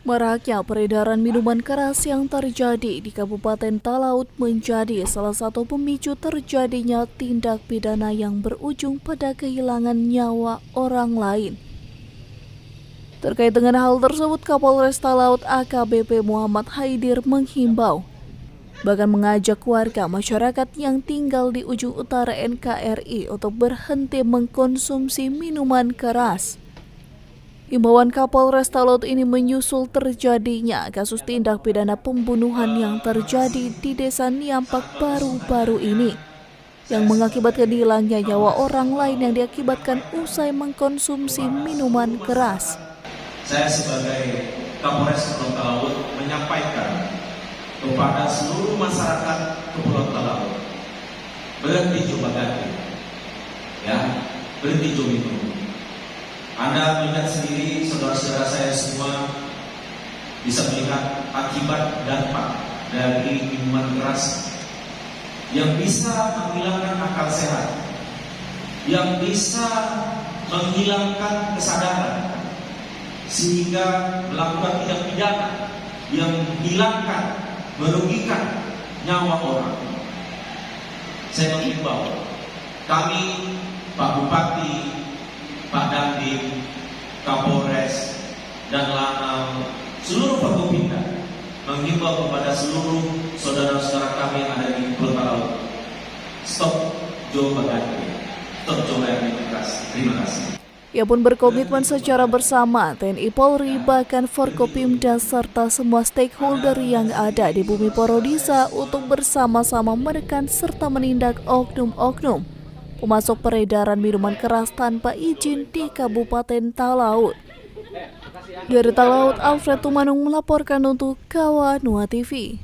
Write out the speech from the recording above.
Maraknya peredaran minuman keras yang terjadi di Kabupaten Talaut menjadi salah satu pemicu terjadinya tindak pidana yang berujung pada kehilangan nyawa orang lain. Terkait dengan hal tersebut, Kapolres Talaut AKBP Muhammad Haidir menghimbau, bahkan mengajak warga masyarakat yang tinggal di ujung utara NKRI untuk berhenti mengkonsumsi minuman keras. Himbauan Kapolres Talaut ini menyusul terjadinya kasus tindak pidana pembunuhan yang terjadi di Desa Niampak baru-baru ini, yang mengakibatkan hilangnya nyawa orang lain yang diakibatkan usai mengkonsumsi minuman keras. Saya sebagai Kapolres Kepulauan Talaut menyampaikan kepada seluruh masyarakat Kepulauan Talaut, berhenti coba ganti, ya, berhenti coba minum. Anda melihat sendiri, saudara-saudara saya semua bisa melihat akibat dampak dari minuman keras yang bisa menghilangkan akal sehat, yang bisa menghilangkan kesadaran, sehingga melakukan tindak pidana yang menghilangkan, merugikan nyawa orang. Saya mengimbau, kami, Pak Bupati, Pak Dandim, Kapolres, dan Lanal, seluruh Forkopimda menghimbau kepada seluruh saudara-saudara kami yang ada di Pulau Talaut, stop coba ganti, stop coba yang keras. Terima kasih. Ia pun berkomitmen secara bersama TNI Polri, bahkan Forkopimda serta semua stakeholder yang ada di Bumi Porodisa untuk bersama-sama menekan serta menindak oknum-oknum pemasok peredaran minuman keras tanpa izin di Kabupaten Talaut. Dari Talaut, Alfred Tumanung melaporkan untuk Kawanua TV.